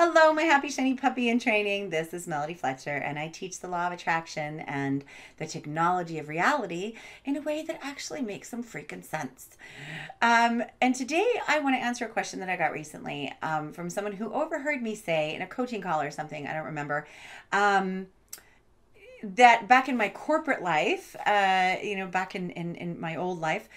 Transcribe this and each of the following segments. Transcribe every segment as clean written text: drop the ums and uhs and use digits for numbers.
Hello, my happy shiny puppy in training. This is Melody Fletcher, and I teach the law of attraction and the technology of reality in a way that actually makes some freaking sense. And today I want to answer a question that I got recently from someone who overheard me say in a coaching call or something, I don't remember, that back in my corporate life, back in my old life,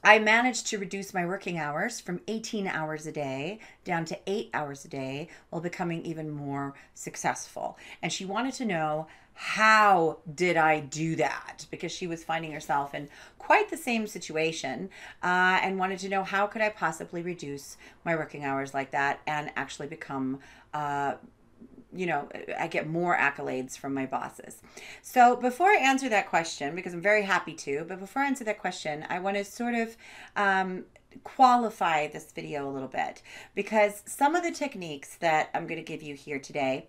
I managed to reduce my working hours from 18 hours a day down to 8 hours a day while becoming even more successful. And she wanted to know, how did I do that? Because she was finding herself in quite the same situation and wanted to know, how could I possibly reduce my working hours like that and actually become I get more accolades from my bosses. So before I answer that question, because I'm very happy to, but before I answer that question, I want to sort of qualify this video a little bit, because some of the techniques that I'm going to give you here today,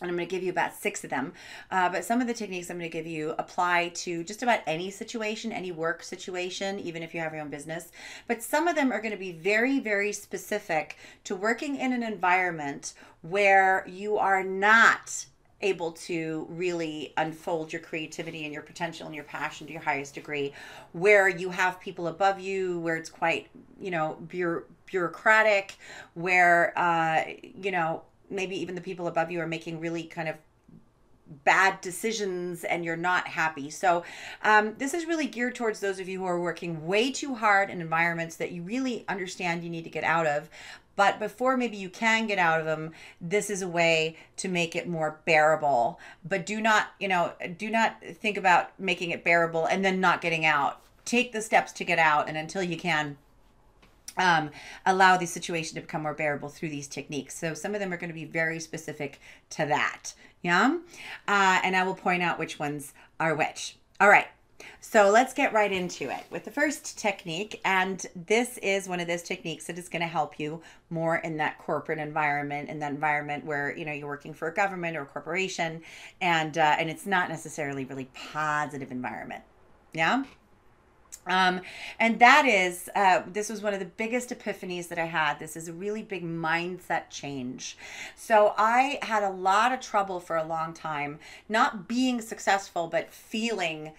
and I'm going to give you about 6 of them, but some of the techniques I'm going to give you apply to just about any situation, any work situation, even if you have your own business. But some of them are going to be very, very specific to working in an environment where you are not able to really unfold your creativity and your potential and your passion to your highest degree, where you have people above you, where it's quite, bureaucratic, where, maybe even the people above you are making really kind of bad decisions and you're not happy. So this is really geared towards those of you who are working way too hard in environments that you really understand you need to get out of. But before maybe you can get out of them, this is a way to make it more bearable. But do not think about making it bearable and then not getting out. Take the steps to get out, and until you can, allow the situation to become more bearable through these techniques. So some of them are going to be very specific to that. Yeah. And I will point out which ones are which. All right. So let's get right into it with the first technique. And this is one of those techniques that is going to help you more in that corporate environment, in that environment where, you're working for a government or a corporation, and it's not necessarily really positive environment. Yeah. And that is, this was one of the biggest epiphanies that I had. This is a really big mindset change. So I had a lot of trouble for a long time, not being successful, but feeling,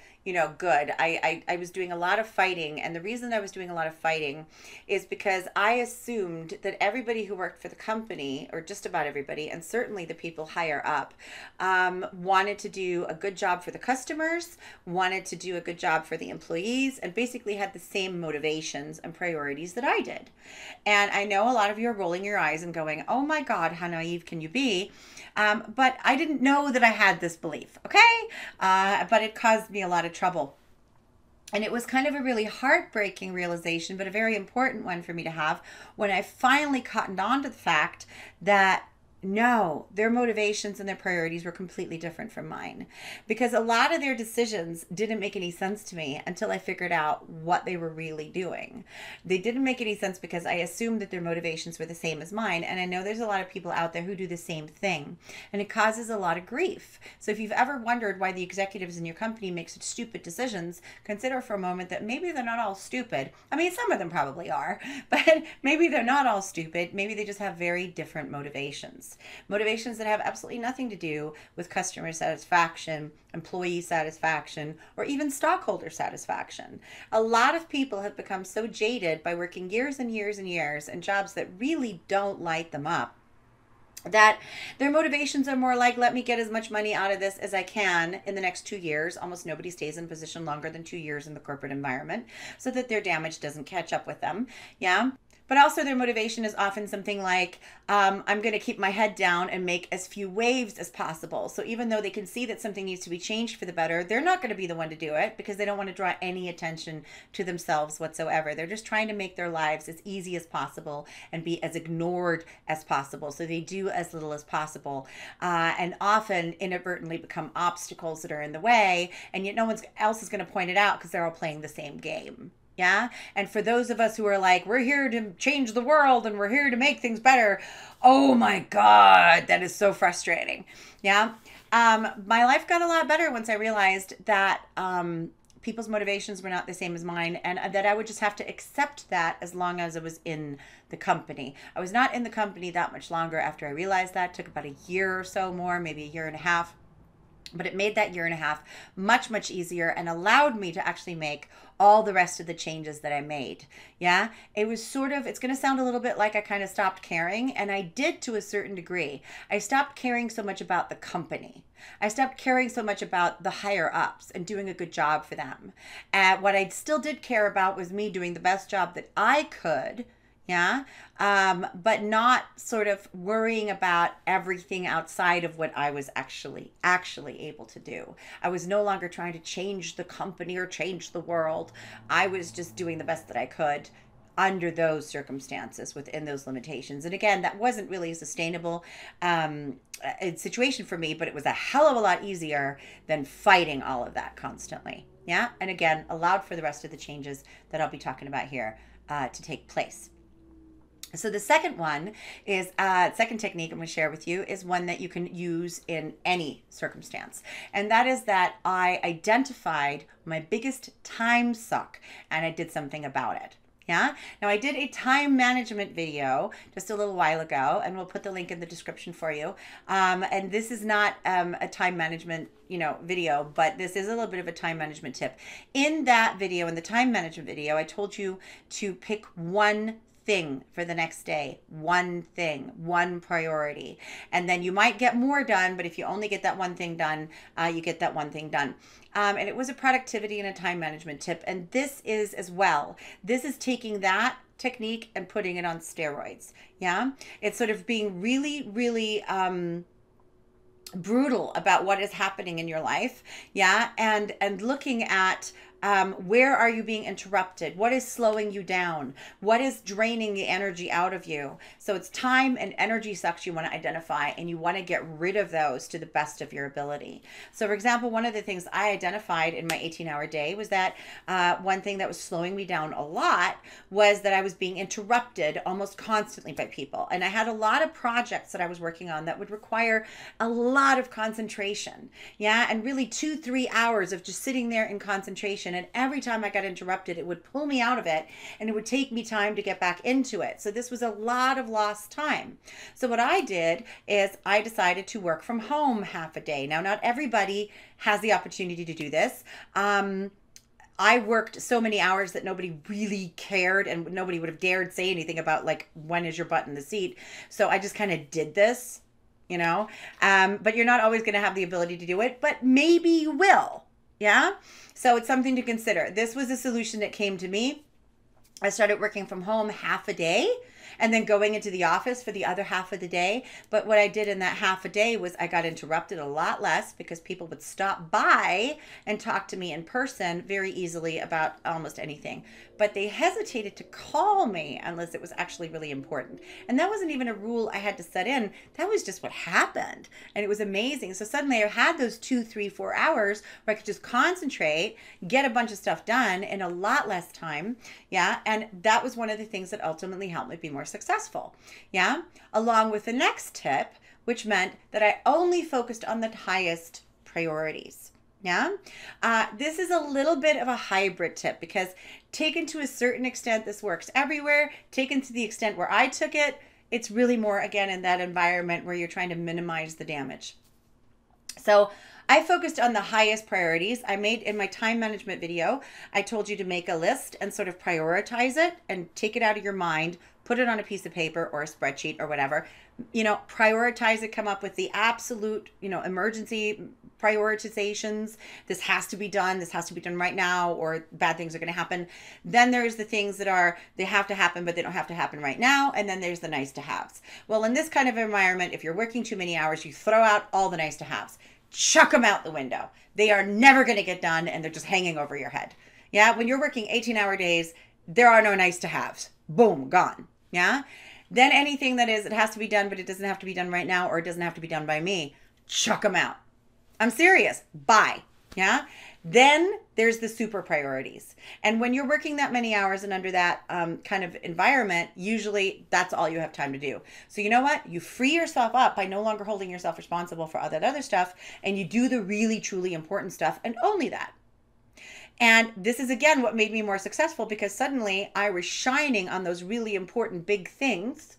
good. I was doing a lot of fighting. And the reason I was doing a lot of fighting is because I assumed that everybody who worked for the company, or just about everybody, and certainly the people higher up, wanted to do a good job for the customers, wanted to do a good job for the employees, and basically had the same motivations and priorities that I did. And I know a lot of you are rolling your eyes and going, oh my God, how naive can you be? But I didn't know that I had this belief, okay? But it caused me a lot of trouble. And it was kind of a really heartbreaking realization, but a very important one for me to have, when I finally cottoned on to the fact that no, their motivations and their priorities were completely different from mine, because a lot of their decisions didn't make any sense to me until I figured out what they were really doing. They didn't make any sense because I assumed that their motivations were the same as mine. And I know there's a lot of people out there who do the same thing, and it causes a lot of grief. So if you've ever wondered why the executives in your company make such stupid decisions, consider for a moment that maybe they're not all stupid. I mean, some of them probably are, but maybe they're not all stupid. Maybe they just have very different motivations. Motivations that have absolutely nothing to do with customer satisfaction, employee satisfaction, or even stockholder satisfaction. A lot of people have become so jaded by working years and years and years in jobs that really don't light them up, that their motivations are more like, let me get as much money out of this as I can in the next 2 years. Almost nobody stays in position longer than 2 years in the corporate environment, so that their damage doesn't catch up with them. Yeah. But also their motivation is often something like, I'm going to keep my head down and make as few waves as possible. So even though they can see that something needs to be changed for the better, they're not going to be the one to do it, because they don't want to draw any attention to themselves whatsoever. They're just trying to make their lives as easy as possible and be as ignored as possible. So they do as little as possible, and often inadvertently become obstacles that are in the way. And yet no one else is going to point it out, because they're all playing the same game. Yeah. And for those of us who are like, we're here to change the world and we're here to make things better. Oh my God, that is so frustrating. Yeah. My life got a lot better once I realized that people's motivations were not the same as mine, and that I would just have to accept that as long as I was in the company. I was not in the company that much longer after I realized that. It took about a year or so more, maybe a year and a half. But it made that year and a half much, much easier and allowed me to actually make all the rest of the changes that I made. Yeah. It was sort of, it's going to sound a little bit like I kind of stopped caring. And I did to a certain degree. I stopped caring so much about the company. I stopped caring so much about the higher ups and doing a good job for them. And what I still did care about was me doing the best job that I could. Yeah. But not sort of worrying about everything outside of what I was actually able to do. I was no longer trying to change the company or change the world. I was just doing the best that I could under those circumstances, within those limitations. And again, that wasn't really a sustainable situation for me, but it was a hell of a lot easier than fighting all of that constantly. Yeah. And again, allowed for the rest of the changes that I'll be talking about here to take place. So the second one is, second technique I'm going to share with you is one that you can use in any circumstance. And that is that I identified my biggest time suck and I did something about it. Yeah. Now I did a time management video just a little while ago, and we'll put the link in the description for you. And this is not a time management, video, but this is a little bit of a time management tip. In that video, in the time management video, I told you to pick one thing for the next day, one thing, one priority. And then you might get more done, but if you only get that one thing done, you get that one thing done. And it was a productivity and a time management tip. And this is as well. This is taking that technique and putting it on steroids. Yeah. It's sort of being really, really, brutal about what is happening in your life. Yeah. And looking at, where are you being interrupted? What is slowing you down? What is draining the energy out of you? So it's time and energy sucks you want to identify, and you want to get rid of those to the best of your ability. So for example, one of the things I identified in my 18-hour day was that one thing that was slowing me down a lot was that I was being interrupted almost constantly by people. And I had a lot of projects that I was working on that would require a lot of concentration. Yeah. And really 2-3 hours of just sitting there in concentration. And every time I got interrupted, it would pull me out of it and it would take me time to get back into it. So this was a lot of lost time. So what I did is I decided to work from home half a day. Now, not everybody has the opportunity to do this. I worked so many hours that nobody really cared and nobody would have dared say anything about like, when is your butt in the seat? So I just kind of did this, but you're not always going to have the ability to do it, but maybe you will. Yeah. So it's something to consider. This was a solution that came to me. I started working from home half a day and then going into the office for the other half of the day. But what I did in that half a day was I got interrupted a lot less because people would stop by and talk to me in person very easily about almost anything. But they hesitated to call me unless it was actually really important. And that wasn't even a rule I had to set in. That was just what happened. And it was amazing. So suddenly I had those 2, 3, 4 hours where I could just concentrate, get a bunch of stuff done in a lot less time. Yeah. And that was one of the things that ultimately helped me be more successful. Yeah. Along with the next tip, which meant that I only focused on the highest priorities. Yeah. This is a little bit of a hybrid tip because taken to a certain extent, this works everywhere. Taken to the extent where I took it, it's really more, again, in that environment where you're trying to minimize the damage. So I focused on the highest priorities. I made in my time management video, I told you to make a list and sort of prioritize it and take it out of your mind, put it on a piece of paper or a spreadsheet or whatever, prioritize it, come up with the absolute, emergency prioritizations. This has to be done. This has to be done right now, or bad things are going to happen. Then there's the things that they have to happen, but they don't have to happen right now. And then there's the nice to haves. Well, in this kind of environment, if you're working too many hours, you throw out all the nice to haves, chuck them out the window. They are never going to get done. And they're just hanging over your head. Yeah. When you're working 18-hour days, there are no nice to haves. Boom, gone. Yeah. Then anything that it has to be done, but it doesn't have to be done right now, or it doesn't have to be done by me, chuck them out. I'm serious. Bye. Yeah. Then there's the super priorities. And when you're working that many hours and under that kind of environment, usually that's all you have time to do. So you know what? You free yourself up by no longer holding yourself responsible for all that other stuff. And you do the really, truly important stuff and only that. And this is again what made me more successful, because suddenly I was shining on those really important big things,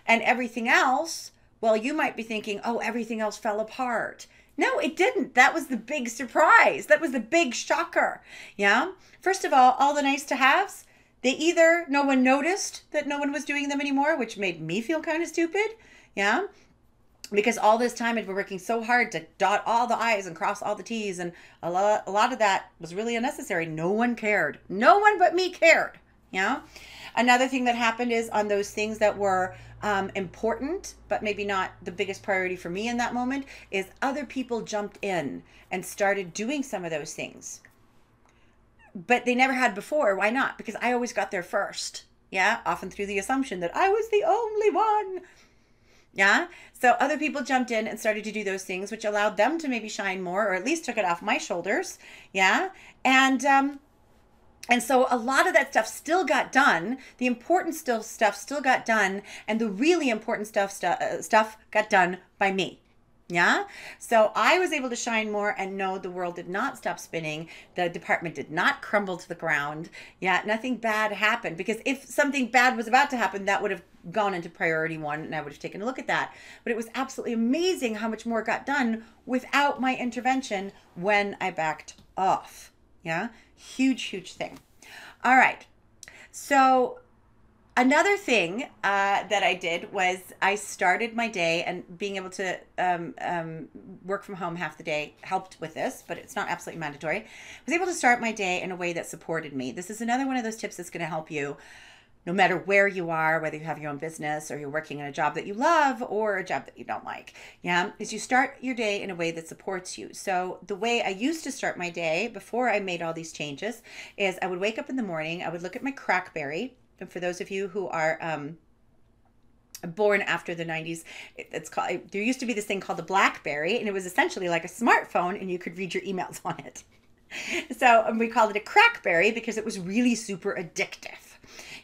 and everything else, well, you might be thinking, oh, everything else fell apart. No, it didn't. That was the big surprise. That was the big shocker. Yeah. First of all the nice to haves, they either no one noticed that no one was doing them anymore, which made me feel kind of stupid. Yeah. Because all this time I'd been working so hard to dot all the I's and cross all the T's, and a lot of that was really unnecessary. No one cared. No one but me cared. Yeah. Another thing that happened is on those things that were important, but maybe not the biggest priority for me in that moment, is other people jumped in and started doing some of those things. But they never had before. Why not? Because I always got there first. Yeah. Often through the assumption that I was the only one. Yeah. So other people jumped in and started to do those things, which allowed them to maybe shine more, or at least took it off my shoulders. Yeah. And so a lot of that stuff still got done. The important stuff still got done. And the really important stuff got done by me. Yeah. So I was able to shine more, and no, the world did not stop spinning. The department did not crumble to the ground. Yeah. Nothing bad happened, because if something bad was about to happen, that would have gone into priority one, and I would have taken a look at that. But it was absolutely amazing how much more got done without my intervention when I backed off. Yeah. Huge, huge thing. All right. So another thing that I did was I started my day, and being able to work from home half the day helped with this, but it's not absolutely mandatory. I was able to start my day in a way that supported me. This is another one of those tips that's going to help you no matter where you are, whether you have your own business or you're working in a job that you love or a job that you don't like. Yeah, is you start your day in a way that supports you. So the way I used to start my day before I made all these changes is I would wake up in the morning, I would look at my Crackberry. And for those of you who are born after the 90s, it's called, there used to be this thing called the BlackBerry, and it was essentially like a smartphone, and you could read your emails on it. So we called it a Crackberry because it was really super addictive.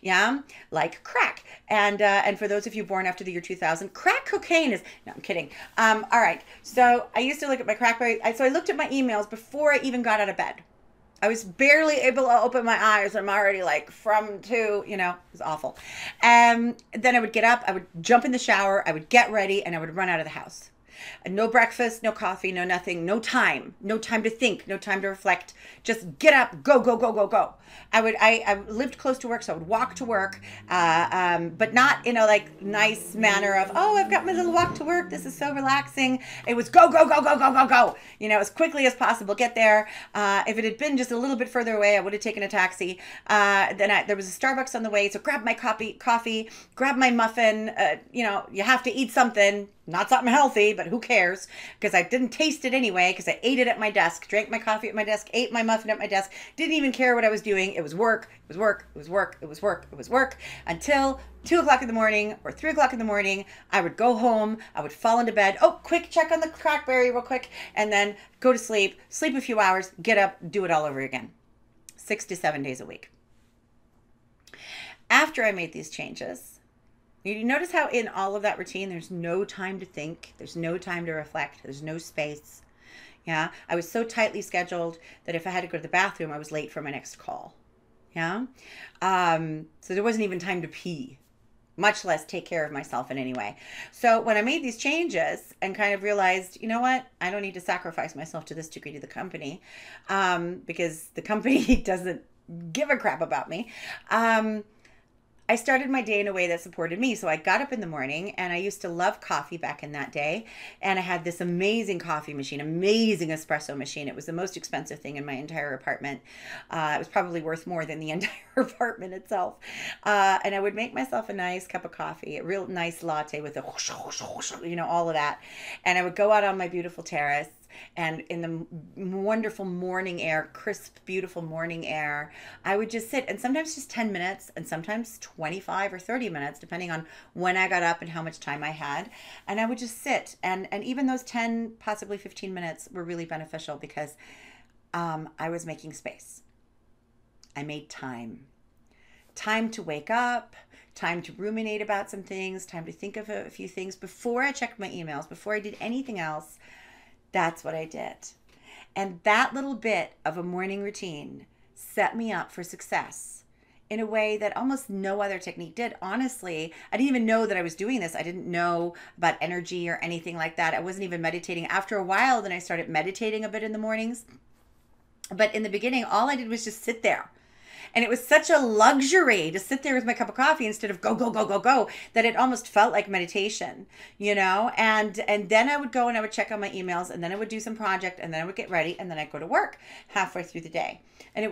Yeah, like crack. And for those of you born after the year 2000, crack cocaine is, no, I'm kidding. All right. So I used to look at my Crackberry. So I looked at my emails before I even got out of bed. I was barely able to open my eyes. I'm already like from to, it was awful. Then I would get up, I would jump in the shower, I would get ready, and I would run out of the house. And no breakfast, no coffee, no nothing, no time to think, no time to reflect. Just get up, go, go, go, go, go. I lived close to work, so I would walk to work, but not in a like nice manner of, oh, I've got my little walk to work. This is so relaxing. It was go, go, go, go, go, go, go. As quickly as possible, get there. If it had been just a little bit further away, I would have taken a taxi. There was a Starbucks on the way, so grab my coffee, grab my muffin. You have to eat something. Not something healthy, but who cares? Because I didn't taste it anyway, because I ate it at my desk, drank my coffee at my desk, ate my muffin at my desk, didn't even care what I was doing. It was work, it was work, it was work, it was work, it was work, until 2 o'clock in the morning or 3 o'clock in the morning. I would go home, I would fall into bed, quick check on the Crackberry real quick, and then go to sleep a few hours, get up, do it all over again. 6 to 7 days a week. After I made these changes, you notice how in all of that routine, there's no time to think. There's no time to reflect. There's no space. Yeah. I was so tightly scheduled that if I had to go to the bathroom, I was late for my next call. Yeah. So there wasn't even time to pee, much less take care of myself in any way. So when I made these changes and kind of realized, you know what, I don't need to sacrifice myself to this degree to the company, because the company doesn't give a crap about me. I started my day in a way that supported me. So I got up in the morning, and I used to love coffee back in that day. And I had this amazing coffee machine, amazing espresso machine. It was the most expensive thing in my entire apartment. It was probably worth more than the entire apartment itself. And I would make myself a nice cup of coffee, a real nice latte with a whoosh, whoosh, whoosh, all of that. And I would go out on my beautiful terrace, and in the wonderful morning air, crisp, beautiful morning air, I would just sit, and sometimes just 10 minutes and sometimes 25 or 30 minutes, depending on when I got up and how much time I had. And I would just sit. And even those 10, possibly 15 minutes were really beneficial, because I was making space. I made time to wake up, time to ruminate about some things, time to think of a few things before I checked my emails, before I did anything else. That's what I did. And that little bit of a morning routine set me up for success in a way that almost no other technique did. Honestly, I didn't even know that I was doing this. I didn't know about energy or anything like that. I wasn't even meditating. After a while, then I started meditating a bit in the mornings. But in the beginning, all I did was just sit there. And it was such a luxury to sit there with my cup of coffee instead of go, go, go, go, go, that it almost felt like meditation, you know? And then I would go and I would check on my emails, and then I would do some project, and then I would get ready, and then I'd go to work halfway through the day. And it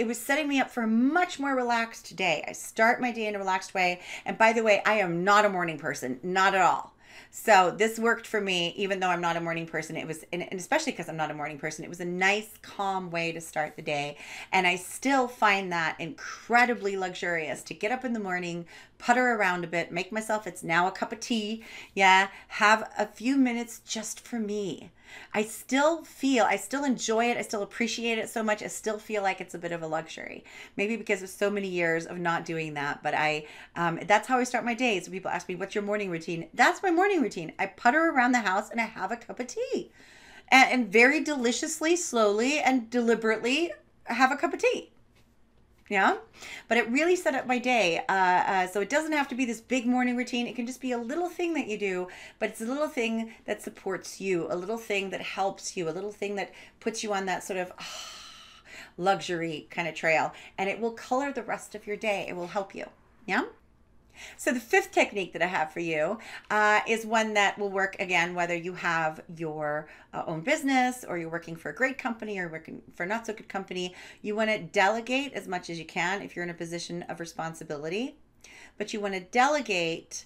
was setting me up for a much more relaxed day. I start my day in a relaxed way. And by the way, I am not a morning person, not at all. So this worked for me, even though I'm not a morning person. It was, and especially because I'm not a morning person, it was a nice, calm way to start the day. And I still find that incredibly luxurious to get up in the morning, putter around a bit, make myself, it's now a cup of tea. Yeah. Have a few minutes just for me. I still enjoy it. I still appreciate it so much. I still feel like it's a bit of a luxury, maybe because of so many years of not doing that. But that's how I start my days. So people ask me, what's your morning routine? That's my morning routine. I putter around the house and I have a cup of tea, and very deliciously, slowly and deliberately have a cup of tea. Yeah. But it really set up my day. So it doesn't have to be this big morning routine. It can just be a little thing that you do, but it's a little thing that supports you, a little thing that helps you, a little thing that puts you on that sort of luxury kind of trail, and it will color the rest of your day. It will help you. Yeah. So the fifth technique that I have for you is one that will work, again, whether you have your own business or you're working for a great company or working for a not so good company. You want to delegate as much as you can if you're in a position of responsibility, but you want to delegate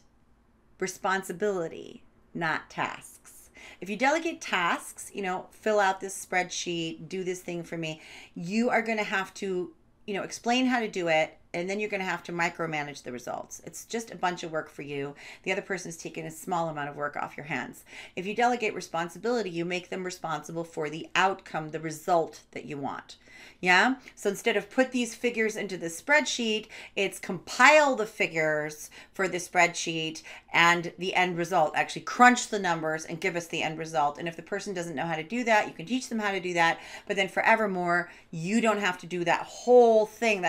responsibility, not tasks. If you delegate tasks, fill out this spreadsheet, do this thing for me, you are going to have to, explain how to do it. And then you're going to have to micromanage the results. It's just a bunch of work for you. The other person is taking a small amount of work off your hands. If you delegate responsibility, you make them responsible for the outcome, the result that you want. Yeah. So instead of put these figures into the spreadsheet, it's compile the figures for the spreadsheet and the end result. Actually crunch the numbers and give us the end result. And if the person doesn't know how to do that, you can teach them how to do that. But then forevermore, you don't have to do that whole thing,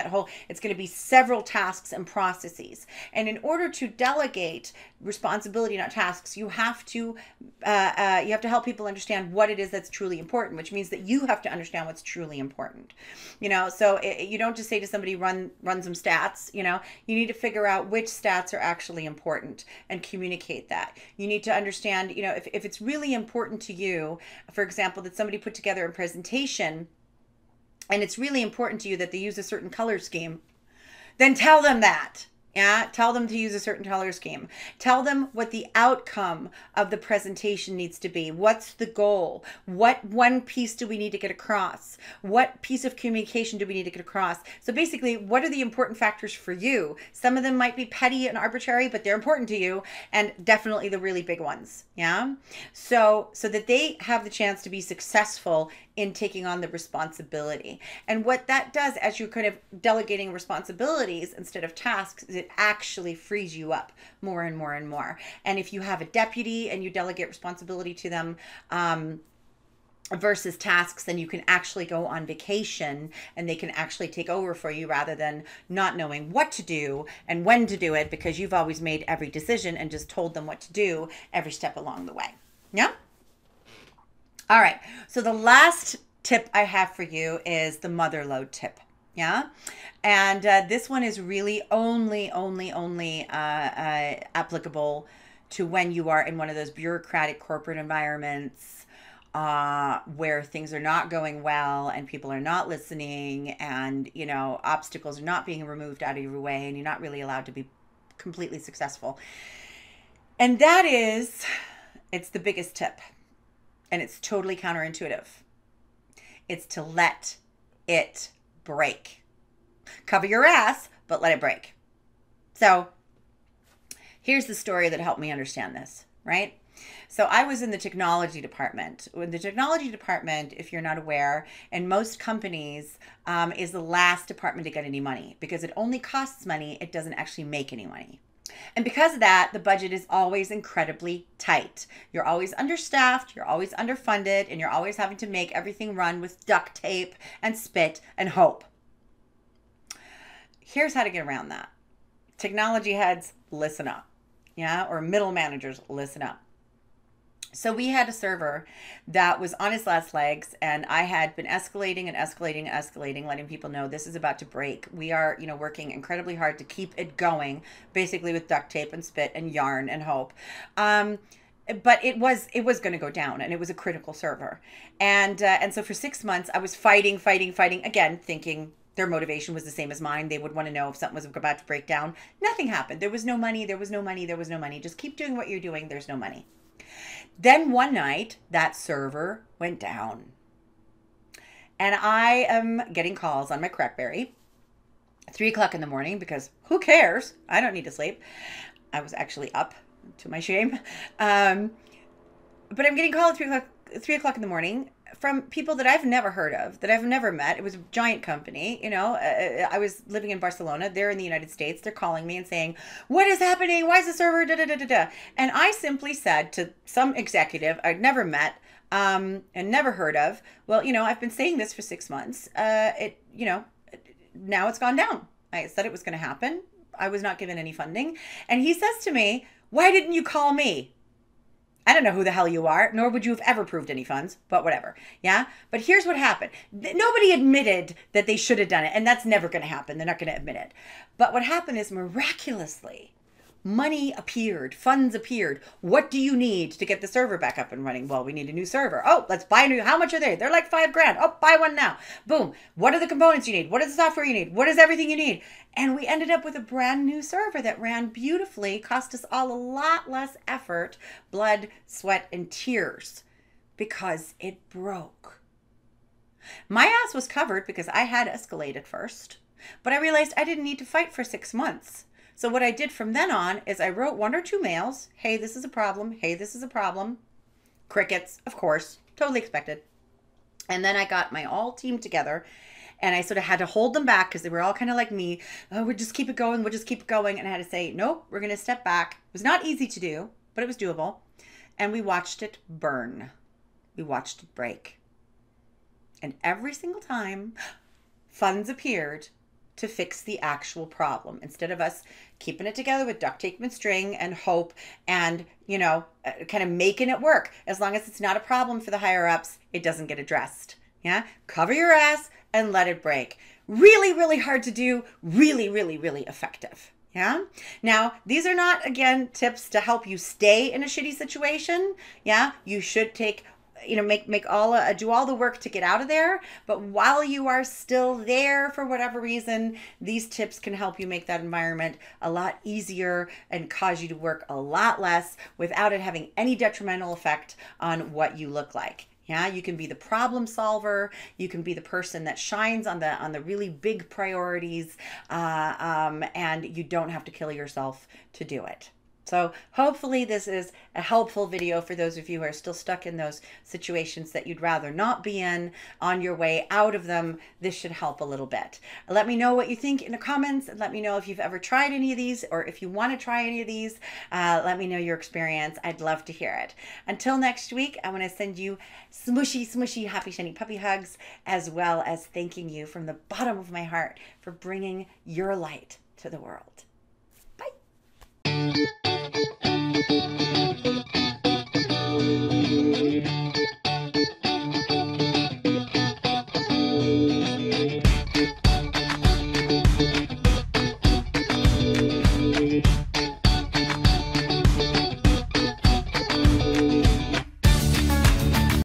it's going to be several tasks and processes. And in order to delegate responsibility, not tasks, you have to help people understand what it is that's truly important, which means that you have to understand what's truly important. So you don't just say to somebody, run some stats. You need to figure out which stats are actually important and communicate that. You need to understand, if it's really important to you, for example, that somebody put together a presentation and it's really important to you that they use a certain color scheme, then tell them that. Yeah, tell them to use a certain color scheme. Tell them what the outcome of the presentation needs to be. What's the goal? What one piece do we need to get across? What piece of communication do we need to get across? So basically, what are the important factors for you? Some of them might be petty and arbitrary, but they're important to you, and definitely the really big ones. Yeah. So that they have the chance to be successful in taking on the responsibility. And what that does, as you're kind of delegating responsibilities instead of tasks, is it actually frees you up more and more and more. And if you have a deputy and you delegate responsibility to them, versus tasks, then you can actually go on vacation and they can actually take over for you rather than not knowing what to do and when to do it, because you've always made every decision and just told them what to do every step along the way. Yeah. All right. So the last tip I have for you is the mother load tip. Yeah. And this one is really only applicable to when you are in one of those bureaucratic corporate environments where things are not going well and people are not listening and, obstacles are not being removed out of your way and you're not really allowed to be completely successful. And that is, it's the biggest tip. And it's totally counterintuitive. It's to let it break. Cover your ass, but let it break. So here's the story that helped me understand this, right? So I was in the technology department. The technology department, if you're not aware, in most companies is the last department to get any money because it only costs money. It doesn't actually make any money. And because of that, the budget is always incredibly tight. You're always understaffed, you're always underfunded, and you're always having to make everything run with duct tape and spit and hope. Here's how to get around that. Technology heads, listen up. Yeah, or middle managers, listen up. So we had a server that was on its last legs, and I had been escalating and escalating and escalating, letting people know this is about to break. We are, working incredibly hard to keep it going, basically with duct tape and spit and yarn and hope. But it was going to go down, and it was a critical server, and so for 6 months I was fighting again, thinking their motivation was the same as mine. They would want to know if something was about to break down. Nothing happened. There was no money. There was no money. There was no money. Just keep doing what you're doing. There's no money. Then one night, that server went down. And I am getting calls on my Crackberry, 3 o'clock in the morning, because who cares? I don't need to sleep. I was actually up, to my shame. But I'm getting called at 3 o'clock in the morning from people that I've never heard of, that I've never met. It was a giant company. I was living in Barcelona. They're in the United States. They're calling me and saying, what is happening? Why is the server da da da da da? And I simply said to some executive I'd never met and never heard of, well, I've been saying this for 6 months. Now it's gone down. I said it was going to happen. I was not given any funding. And he says to me, why didn't you call me? I don't know who the hell you are, nor would you have ever proved any funds, but whatever. Yeah. But here's what happened. Nobody admitted that they should have done it. And that's never going to happen. They're not going to admit it. But what happened is, miraculously, money appeared, funds appeared. What do you need to get the server back up and running? Well, we need a new server. Oh, let's buy a new. How much are they? They're like $5,000. Oh, buy one now. Boom. What are the components you need? What is the software you need? What is everything you need? And we ended up with a brand new server that ran beautifully, cost us all a lot less effort, blood, sweat, and tears, because it broke. My ass was covered because I had escalated first, but I realized I didn't need to fight for 6 months. So what I did from then on is I wrote 1 or 2 mails. Hey, this is a problem. Hey, this is a problem. Crickets, of course, totally expected. And then I got my all team together, and I sort of had to hold them back because they were all kind of like me. Oh, we'll just keep it going. We'll just keep it going. And I had to say, nope, we're going to step back. It was not easy to do, but it was doable. And we watched it burn. We watched it break. And every single time, funds appeared to fix the actual problem, instead of us keeping it together with duct tape and string and hope and, kind of making it work. As long as it's not a problem for the higher ups, it doesn't get addressed. Yeah. Cover your ass and let it break. Really, really hard to do. Really, really, really effective. Yeah. Now, these are not, again, tips to help you stay in a shitty situation. Yeah. You should take, do all the work to get out of there. But while you are still there, for whatever reason, these tips can help you make that environment a lot easier and cause you to work a lot less without it having any detrimental effect on what you look like. Yeah, you can be the problem solver. You can be the person that shines on the really big priorities, and you don't have to kill yourself to do it. So hopefully this is a helpful video for those of you who are still stuck in those situations that you'd rather not be in. On your way out of them, this should help a little bit. Let me know what you think in the comments, and let me know if you've ever tried any of these, or if you want to try any of these. Let me know your experience. I'd love to hear it. Until next week, I want to send you smushy, smushy, happy, shiny puppy hugs, as well as thanking you from the bottom of my heart for bringing your light to the world. Bye.